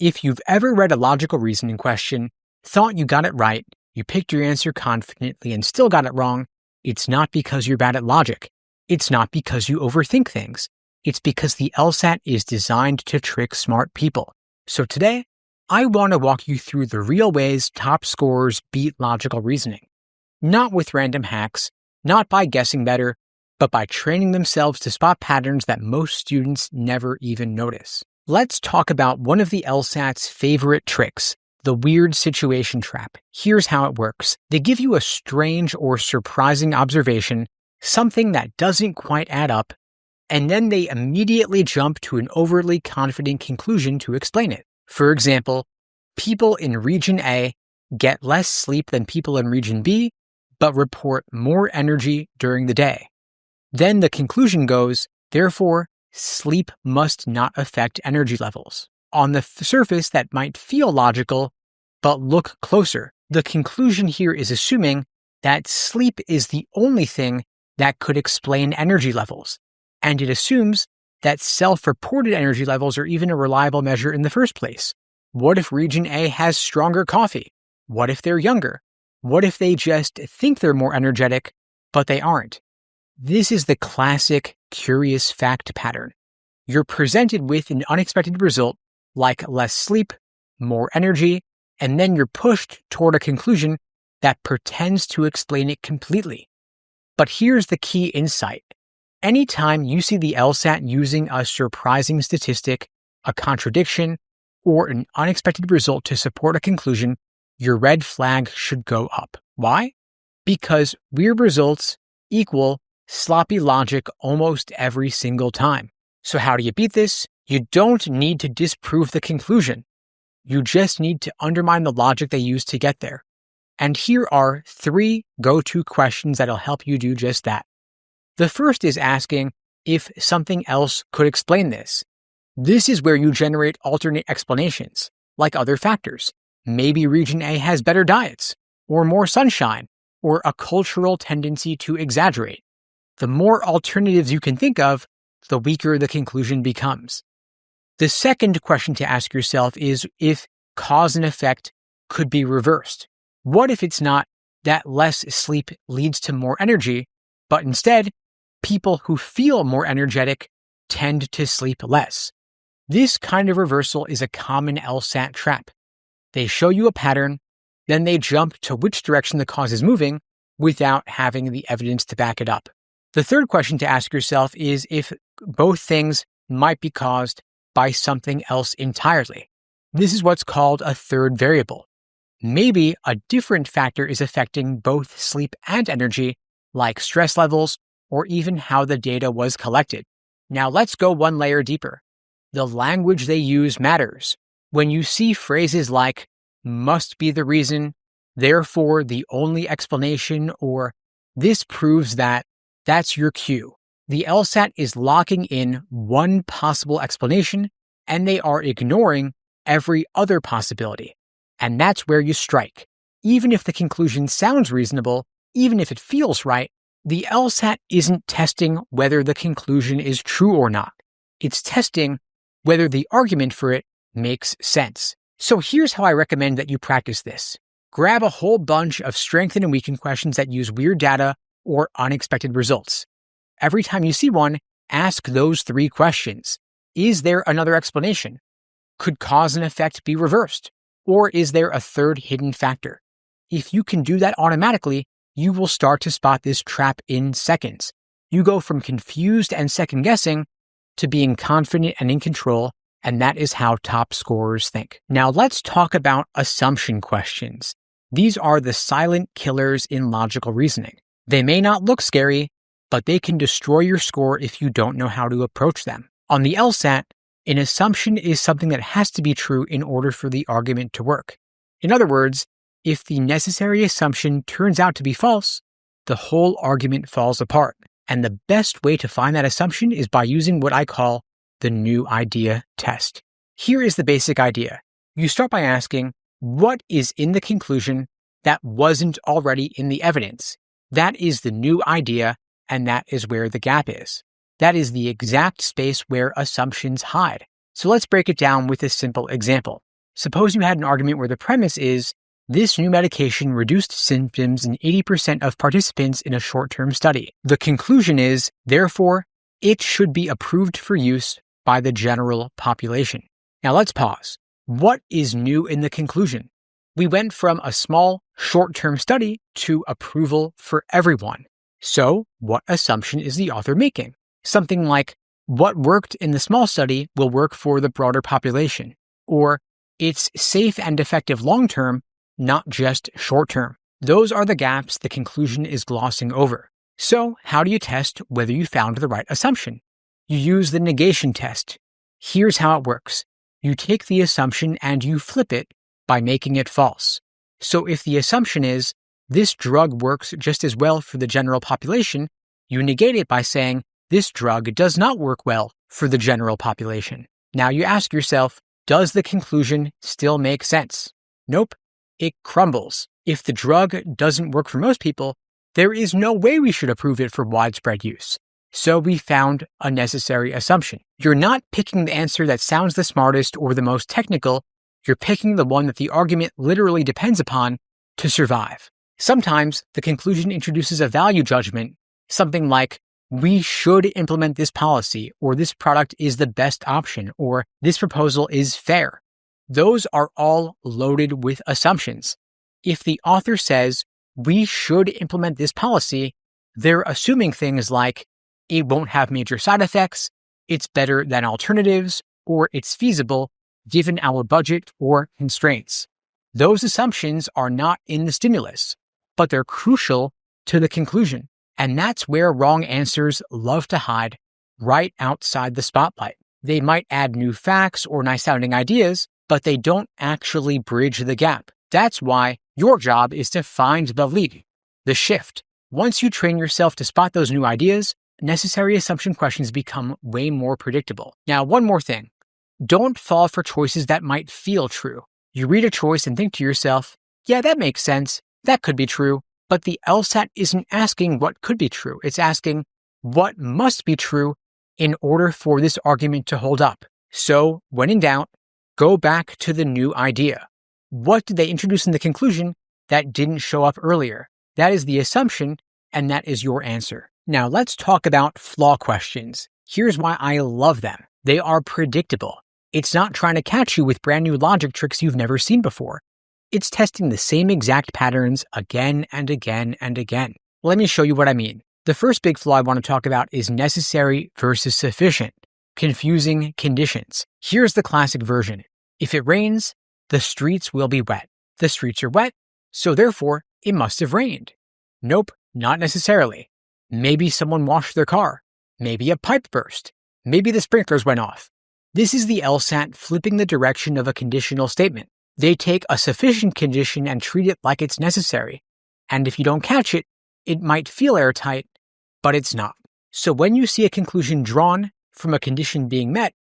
If you've ever read a logical reasoning question, thought you got it right, you picked your answer confidently and still got it wrong, it's not because you're bad at logic. It's not because you overthink things. It's because the LSAT is designed to trick smart people. So today, I want to walk you through the real ways top scorers beat logical reasoning. Not with random hacks, not by guessing better, but by training themselves to spot patterns that most students never even notice. Let's talk about one of the LSAT's favorite tricks, the weird situation trap. Here's how it works. They give you a strange or surprising observation, something that doesn't quite add up, and then they immediately jump to an overly confident conclusion to explain it. For example, people in region A get less sleep than people in region B, but report more energy during the day. Then the conclusion goes, therefore, sleep must not affect energy levels. On the surface, that might feel logical, but look closer. The conclusion here is assuming that sleep is the only thing that could explain energy levels, and it assumes that self-reported energy levels are even a reliable measure in the first place. What if region A has stronger coffee? What if they're younger? What if they just think they're more energetic, but they aren't? This is the classic curious fact pattern. You're presented with an unexpected result, like less sleep, more energy, and then you're pushed toward a conclusion that pretends to explain it completely. But here's the key insight. Anytime you see the LSAT using a surprising statistic, a contradiction, or an unexpected result to support a conclusion, your red flag should go up. Why? Because weird results equal sloppy logic almost every single time. So how do you beat this? You don't need to disprove the conclusion. You just need to undermine the logic they use to get there. And here are 3 go-to questions that'll help you do just that. The first is asking if something else could explain this. This is where you generate alternate explanations, like other factors. Maybe region A has better diets, or more sunshine, or a cultural tendency to exaggerate. The more alternatives you can think of, the weaker the conclusion becomes. The second question to ask yourself is if cause and effect could be reversed. What if it's not that less sleep leads to more energy, but instead, people who feel more energetic tend to sleep less? This kind of reversal is a common LSAT trap. They show you a pattern, then they jump to which direction the cause is moving without having the evidence to back it up. The third question to ask yourself is if both things might be caused by something else entirely. This is what's called a third variable. Maybe a different factor is affecting both sleep and energy, like stress levels or even how the data was collected. Now let's go one layer deeper. The language they use matters. When you see phrases like must be the reason, therefore the only explanation, or this proves that, that's your cue. The LSAT is locking in one possible explanation, and they are ignoring every other possibility. And that's where you strike. Even if the conclusion sounds reasonable, even if it feels right, the LSAT isn't testing whether the conclusion is true or not. It's testing whether the argument for it makes sense. So here's how I recommend that you practice this. Grab a whole bunch of strengthen and weaken questions that use weird data or unexpected results. Every time you see one, ask those 3 questions. Is there another explanation? Could cause and effect be reversed? Or is there a third hidden factor? If you can do that automatically, you will start to spot this trap in seconds. You go from confused and second-guessing to being confident and in control, and that is how top scorers think. Now let's talk about assumption questions. These are the silent killers in logical reasoning. They may not look scary, but they can destroy your score if you don't know how to approach them. On the LSAT, an assumption is something that has to be true in order for the argument to work. In other words, if the necessary assumption turns out to be false, the whole argument falls apart. And the best way to find that assumption is by using what I call the new idea test. Here is the basic idea. You start by asking, what is in the conclusion that wasn't already in the evidence? That is the new idea, and that is where the gap is. That is the exact space where assumptions hide. So let's break it down with a simple example. Suppose you had an argument where the premise is, this new medication reduced symptoms in 80% of participants in a short-term study. The conclusion is, therefore, it should be approved for use by the general population. Now let's pause. What is new in the conclusion? We went from a small, short-term study to approval for everyone. So, what assumption is the author making? Something like, what worked in the small study will work for the broader population. Or, it's safe and effective long-term, not just short-term. Those are the gaps the conclusion is glossing over. So, how do you test whether you found the right assumption? You use the negation test. Here's how it works. You take the assumption and you flip it by making it false. So if the assumption is, this drug works just as well for the general population, you negate it by saying, this drug does not work well for the general population. Now you ask yourself, does the conclusion still make sense? Nope, it crumbles. If the drug doesn't work for most people, there is no way we should approve it for widespread use. So we found a necessary assumption. You're not picking the answer that sounds the smartest or the most technical. You're picking the one that the argument literally depends upon to survive. Sometimes the conclusion introduces a value judgment, something like, we should implement this policy, or this product is the best option, or this proposal is fair. Those are all loaded with assumptions. If the author says, we should implement this policy, they're assuming things like, it won't have major side effects, it's better than alternatives, or it's feasible given our budget or constraints. Those assumptions are not in the stimulus, but they're crucial to the conclusion. And that's where wrong answers love to hide, right outside the spotlight. They might add new facts or nice-sounding ideas, but they don't actually bridge the gap. That's why your job is to find the lead, the shift. Once you train yourself to spot those new ideas, necessary assumption questions become way more predictable. Now, one more thing. Don't fall for choices that might feel true. You read a choice and think to yourself, yeah, that makes sense. That could be true. But the LSAT isn't asking what could be true. It's asking what must be true in order for this argument to hold up. So, when in doubt, go back to the new idea. What did they introduce in the conclusion that didn't show up earlier? That is the assumption, and that is your answer. Now, let's talk about flaw questions. Here's why I love them. They are predictable. It's not trying to catch you with brand new logic tricks you've never seen before. It's testing the same exact patterns again and again and again. Let me show you what I mean. The first big flaw I want to talk about is necessary versus sufficient, confusing conditions. Here's the classic version. If it rains, the streets will be wet. The streets are wet, so therefore it must have rained. Nope, not necessarily. Maybe someone washed their car. Maybe a pipe burst. Maybe the sprinklers went off. This is the LSAT flipping the direction of a conditional statement. They take a sufficient condition and treat it like it's necessary. And if you don't catch it, it might feel airtight, but it's not. So when you see a conclusion drawn from a condition being met,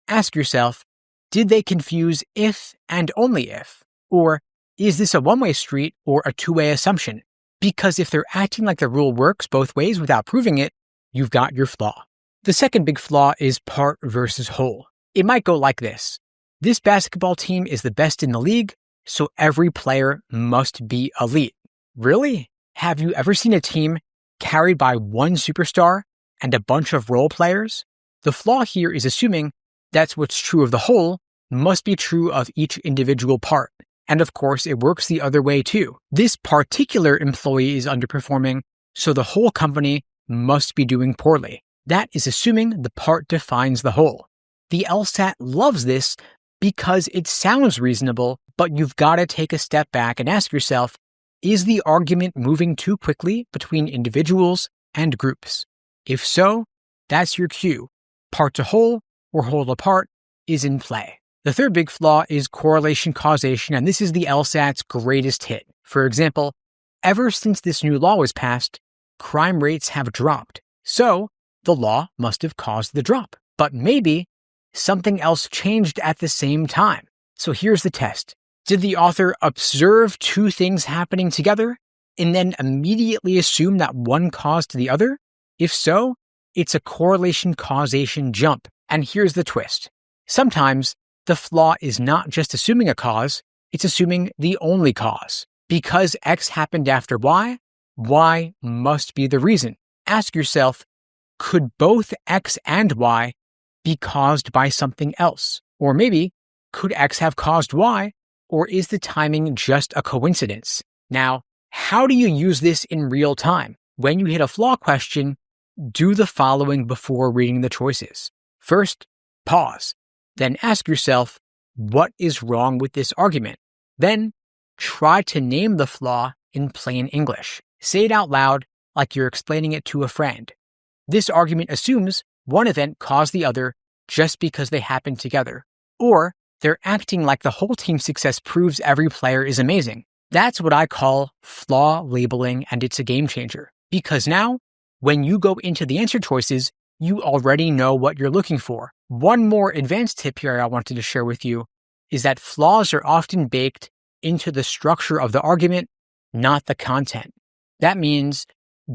ask yourself, did they confuse if and only if? Or is this a one-way street or a two-way assumption? Because if they're acting like the rule works both ways without proving it, you've got your flaw. The second big flaw is part versus whole. It might go like this. This basketball team is the best in the league, so every player must be elite. Really? Have you ever seen a team carried by one superstar and a bunch of role players? The flaw here is assuming that's what's true of the whole must be true of each individual part. And of course, it works the other way too. This particular employee is underperforming, so the whole company must be doing poorly. That is assuming the part defines the whole. The LSAT loves this because it sounds reasonable, but you've got to take a step back and ask yourself, is the argument moving too quickly between individuals and groups? If so, that's your cue. Part to whole or whole to part is in play. The third big flaw is correlation causation, and this is the LSAT's greatest hit. For example, ever since this new law was passed, crime rates have dropped. So, the law must have caused the drop. But maybe something else changed at the same time. So here's the test. Did the author observe two things happening together and then immediately assume that one caused the other? If so, it's a correlation causation jump. And here's the twist. Sometimes The flaw is not just assuming a cause, it's assuming the only cause. Because X happened after Y, Y must be the reason. Ask yourself, could both X and Y be caused by something else? Or maybe, could X have caused Y, or is the timing just a coincidence? Now, how do you use this in real time? When you hit a flaw question, do the following before reading the choices. First, pause. Then ask yourself, what is wrong with this argument? Then, try to name the flaw in plain English. Say it out loud like you're explaining it to a friend. This argument assumes one event caused the other just because they happened together. Or they're acting like the whole team's success proves every player is amazing. That's what I call flaw labeling, and it's a game changer. Because now, when you go into the answer choices, you already know what you're looking for. One more advanced tip here I wanted to share with you is that flaws are often baked into the structure of the argument, not the content. That means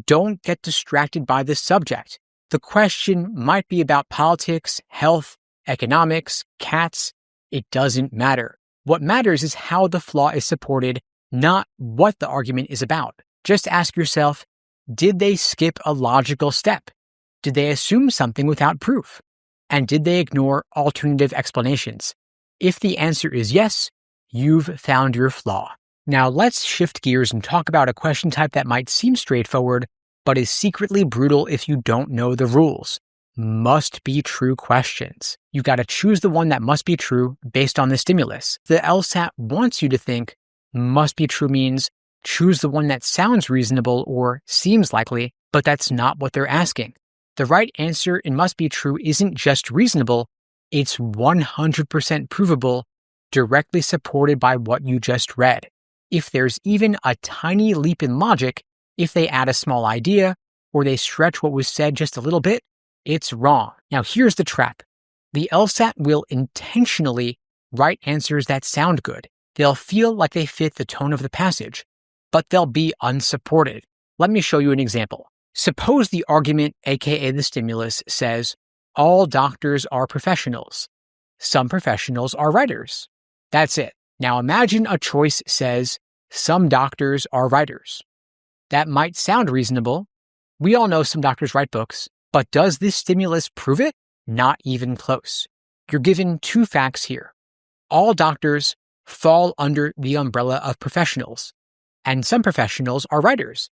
don't get distracted by the subject. The question might be about politics, health, economics, cats. It doesn't matter. What matters is how the flaw is supported, not what the argument is about. Just ask yourself, did they skip a logical step? Did they assume something without proof? And did they ignore alternative explanations? If the answer is yes, you've found your flaw. Now let's shift gears and talk about a question type that might seem straightforward, but is secretly brutal if you don't know the rules. Must be true questions. You got to choose the one that must be true based on the stimulus. The LSAT wants you to think must be true means choose the one that sounds reasonable or seems likely, but that's not what they're asking. The right answer in must be true isn't just reasonable, it's 100% provable, directly supported by what you just read. If there's even a tiny leap in logic, if they add a small idea, or they stretch what was said just a little bit, it's wrong. Now here's the trap. The LSAT will intentionally write answers that sound good. They'll feel like they fit the tone of the passage, but they'll be unsupported. Let me show you an example. Suppose the argument, aka the stimulus, says, all doctors are professionals. Some professionals are writers. That's it. Now imagine a choice says, some doctors are writers. That might sound reasonable. We all know some doctors write books, but does this stimulus prove it? Not even close. You're given two facts here. All doctors fall under the umbrella of professionals, and some professionals are writers.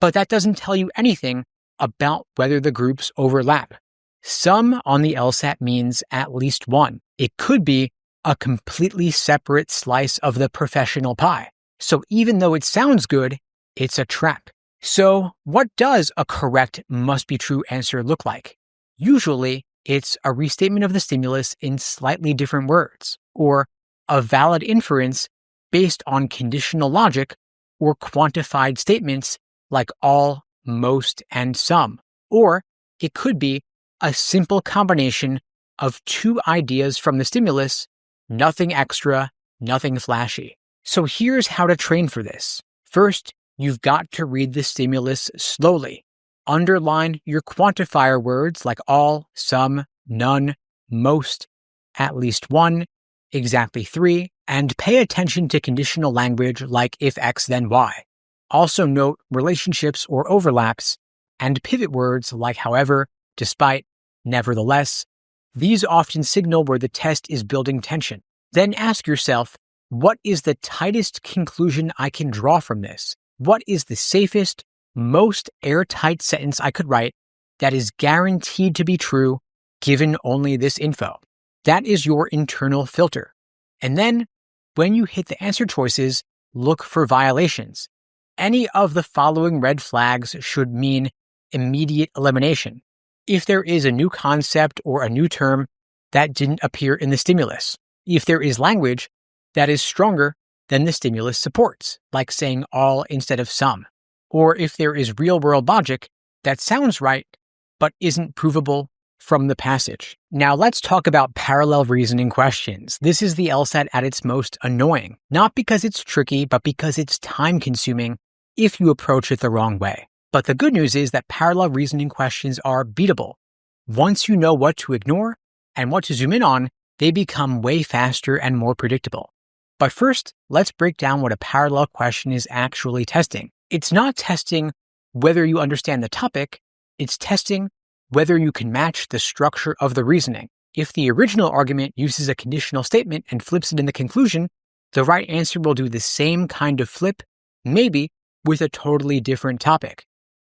But that doesn't tell you anything about whether the groups overlap. Some on the LSAT means at least one. It could be a completely separate slice of the professional pie. So even though it sounds good, it's a trap. So what does a correct must be true answer look like? Usually, it's a restatement of the stimulus in slightly different words, or a valid inference based on conditional logic or quantified statements like all, most, and some. Or it could be a simple combination of two ideas from the stimulus, nothing extra, nothing flashy. So here's how to train for this. First, you've got to read the stimulus slowly. Underline your quantifier words like all, some, none, most, at least one, exactly three, and pay attention to conditional language like if X then Y. Also note relationships or overlaps and pivot words like however, despite, nevertheless. These often signal where the test is building tension. Then ask yourself, what is the tightest conclusion I can draw from this? What is the safest, most airtight sentence I could write that is guaranteed to be true given only this info? That is your internal filter. And then, when you hit the answer choices, look for violations. Any of the following red flags should mean immediate elimination. If there is a new concept or a new term that didn't appear in the stimulus. If there is language that is stronger than the stimulus supports, like saying all instead of some. Or if there is real-world logic that sounds right but isn't provable from the passage. Now let's talk about parallel reasoning questions. This is the LSAT at its most annoying, not because it's tricky, but because it's time-consuming if you approach it the wrong way. But the good news is that parallel reasoning questions are beatable. Once you know what to ignore and what to zoom in on, they become way faster and more predictable. But first, let's break down what a parallel question is actually testing. It's not testing whether you understand the topic, it's testing whether you can match the structure of the reasoning. If the original argument uses a conditional statement and flips it in the conclusion, the right answer will do the same kind of flip, maybe with a totally different topic.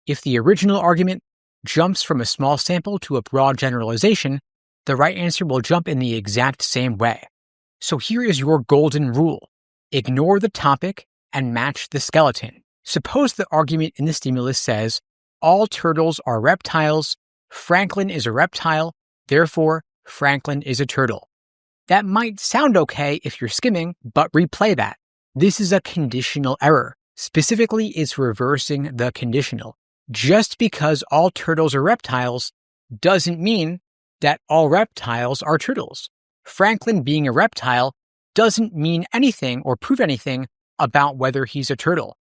If the original argument jumps from a small sample to a broad generalization, the right answer will jump in the exact same way. So here is your golden rule. Ignore the topic and match the skeleton. Suppose the argument in the stimulus says, all turtles are reptiles, Franklin is a reptile, therefore Franklin is a turtle. That might sound okay if you're skimming, but replay that. This is a conditional error. Specifically, it's reversing the conditional. Just because all turtles are reptiles doesn't mean that all reptiles are turtles. Franklin being a reptile doesn't mean anything or prove anything about whether he's a turtle.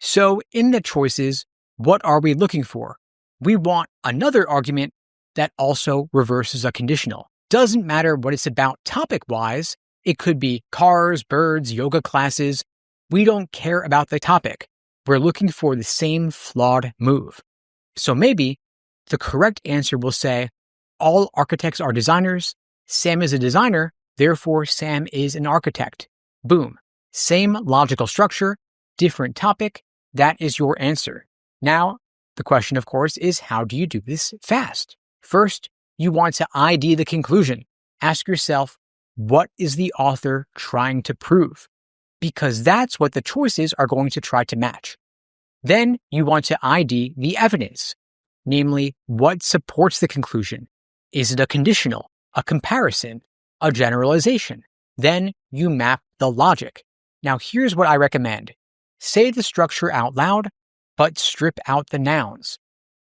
So in the choices, what are we looking for? We want another argument that also reverses a conditional. Doesn't matter what it's about topic-wise. It could be cars, birds, yoga classes. We don't care about the topic. We're looking for the same flawed move. So maybe the correct answer will say, all architects are designers. Sam is a designer, therefore Sam is an architect. Boom. Same logical structure, different topic. That is your answer. Now, the question, of course, is how do you do this fast? First, you want to ID the conclusion. Ask yourself, what is the author trying to prove? Because that's what the choices are going to try to match. Then you want to ID the evidence, namely what supports the conclusion. Is it a conditional, a comparison, a generalization? Then you map the logic. Now here's what I recommend. Say the structure out loud, but strip out the nouns.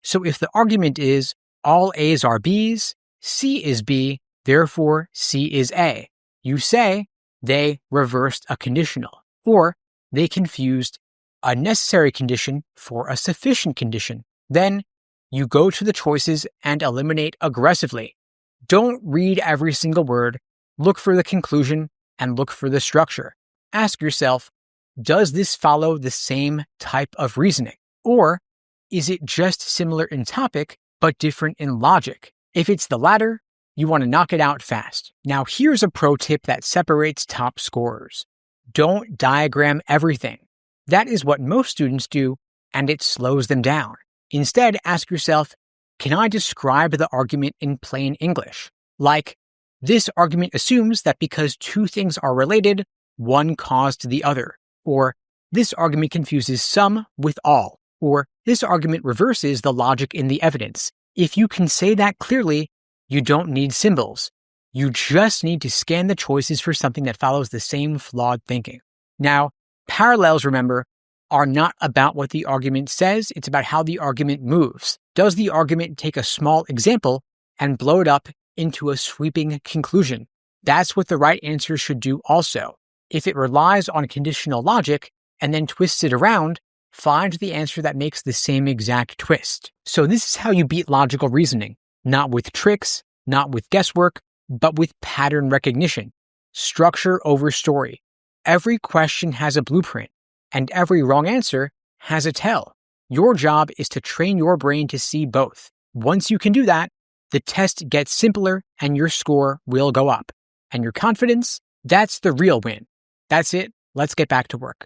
So if the argument is all A's are B's, C is B, therefore C is A, you say they reversed a conditional, or they confused a necessary condition for a sufficient condition. Then you go to the choices and eliminate aggressively. Don't read every single word, look for the conclusion, and look for the structure. Ask yourself, does this follow the same type of reasoning? Or is it just similar in topic, but different in logic? If it's the latter, you want to knock it out fast. Now here's a pro tip that separates top scorers. Don't diagram everything. That is what most students do, and it slows them down. Instead, ask yourself, can I describe the argument in plain English? Like, this argument assumes that because two things are related, one caused the other. Or, this argument confuses some with all. Or, this argument reverses the logic in the evidence. If you can say that clearly, you don't need symbols. You just need to scan the choices for something that follows the same flawed thinking. Now, parallels, remember, are not about what the argument says, it's about how the argument moves. Does the argument take a small example and blow it up into a sweeping conclusion? That's what the right answer should do also. If it relies on conditional logic and then twists it around, find the answer that makes the same exact twist. So this is how you beat logical reasoning, not with tricks, not with guesswork, but with pattern recognition. Structure over story. Every question has a blueprint, and every wrong answer has a tell. Your job is to train your brain to see both. Once you can do that, the test gets simpler and your score will go up. And your confidence, that's the real win. That's it. Let's get back to work.